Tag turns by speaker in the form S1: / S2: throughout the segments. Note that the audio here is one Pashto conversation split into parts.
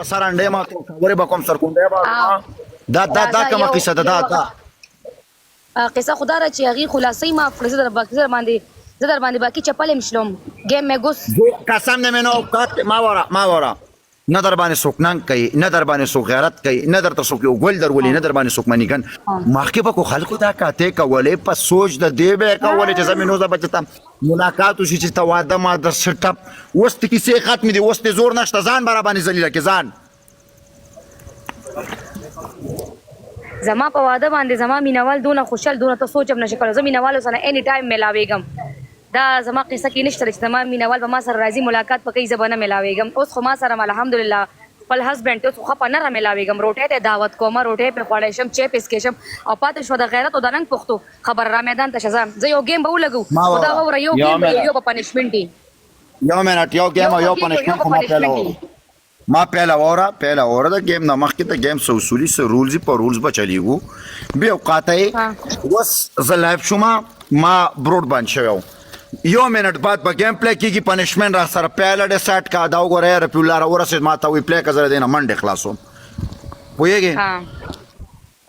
S1: سرانډې ما ته خبرې به کوم سرکونډې به دا کومه قصه ده دا
S2: قصه خدا را چې هغې خلاصۍ ما کړه زه در باندې باقي چپلې مشلوم ګیم مې ګوس
S1: قسم نه مې نو ما وره نه در باندې څوک ننګ کوي نه در باندې څوک غیرت کوي نه درته څوک یو ګل درولي نه در باندې څوک منیګن مخکې به کو خلکو دا کاتې کولې په سوچ د دې به کولې چې زمینو زه بچته ملاقات وشي چې ته واده ما در سټپ اوس ته کیسې ختمې دي اوس ته زور نشته ځان به راباندې ذلیله کې ځان
S2: زما په واده باندې زما مینوال دونه خوشحال دونه ته سوچ هم نشي کولی زه مینوالو سره اني ټایم ملاویږم دا زما قصه کې نشته چې زما مینوال به ما سره راځي ملاقات په کوي زه به نه ملاویږم اوس خو ما سره الحمدلله خپل هسبینډ ته اوس خو په نه راملاویږم روټۍ ته دعوت کومه روټۍ پرې خوړی شم چای پې څکې شم او پاتې شوه د غیرت او د رنګ پښتو خبره را میدان ته شه زه یو ګیم به ولګو خو دا واوره یو ګیم یو به پنشمنټ وي
S1: یو منټ یو ګیم او یو پنشمنټ خو ما پیله وره د ګیم نه مخکې ته ګیم څه اصولي څه رولز په رولز به چلیږو بې اوقاته یې اوس زه لایف شوم ما بروډ باند شوی یو منټ بعد به ګیم پلی کېږي پنشمنټ را سره پیله ډیسایډ کا دا وګوره رفیع الله راورسېد ما ته وایي پلی که زه د دې نه منډې خلاصوم پوهېږې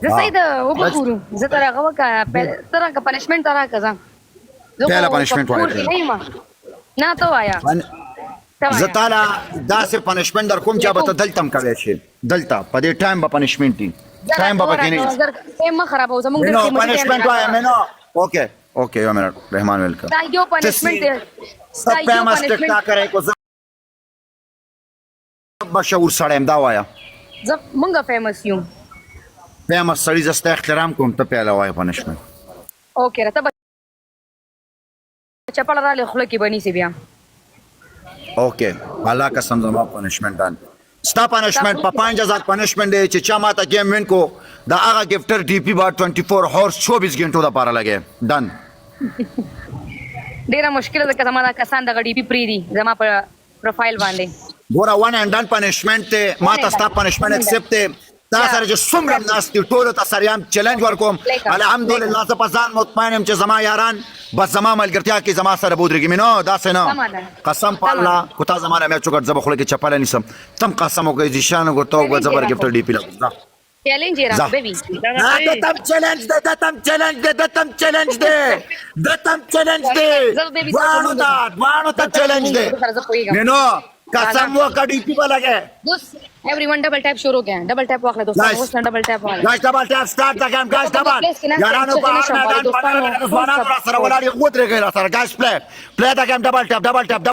S2: زه صحیح د وګورو زه تر هغه وکړه ته راکړه پنشمنټ ته راکړه زه
S1: پیله پنشمنټ وایه
S2: نه ته وایه
S1: زه تاله داسې پنشمنټ در کوم چې به ته دلته هم کوی شې دلته په دې ټایم به پنشمنټ وي ټایم به پکې نه وي
S2: ټایم مه خرابوه زموږ ډېر
S1: پنشمنټ وایه مینو اوکې یو منټ رحمان ویلکم
S2: دا یو پنشمنټ دی
S1: سب فیمس ټیک ټاکر کو زه بشعور سړی یم دا وایه
S2: زه مونږ فیمس یو
S1: فیمس سړي زه ستا احترام کوم ته پیاله وایه پنشمنټ
S2: اوکې راته به چپړه رالی خوله کې به نیسي بیا
S1: اوکې الله قسم زما پنشمنټ دان ستا پنشمنټ په 5000 پنشمنټ دی چې چا ماته گیم وین کو دا هغه گفټر ډي پی با 24 هورس 24 غنټو د پاره لګي ډن
S2: ډیره مشکله ده که زما دا کسان دغه ډي پی پری دي زما په پروفایل باندې
S1: ګوره ون اینډ ډن پنشمنټ ته ماته ستا پنشمنټ اکسپټ ته تا سره چې څومره ناست دي ټولو ته سره یم چیلنج ورکوم الحمدلله زه په ځان مطمئن یم چې زما یاران بس زما ملګرتیا کې زما سره بودرېږي مې نو داسې نه قسم په الله کو تا زما نه مې چوکټ زه به خوله کې چپله نیسم تم قسم وکړئ ذیشان وګورې ته وګوره زبر ګفټر ډي پي لګوم
S2: چیلنج یې را بیبي
S1: دتم چیلنج دی وانو ته چیلنج دی نو قسم وکړه ډي پی به لګې
S2: دوست everyone double tap شروع کیا ڈبل ٹیپ واخله دوستانو اوس نه ډبل ټیپ واخله
S1: گاش ډبل ټیپ سٹارټ دا گیم گاش ډبل یارانو په اړه میدان باندې ځوانان سره ولاړ یو درې غیر سره گاش پلی دا گیم ډبل ټیپ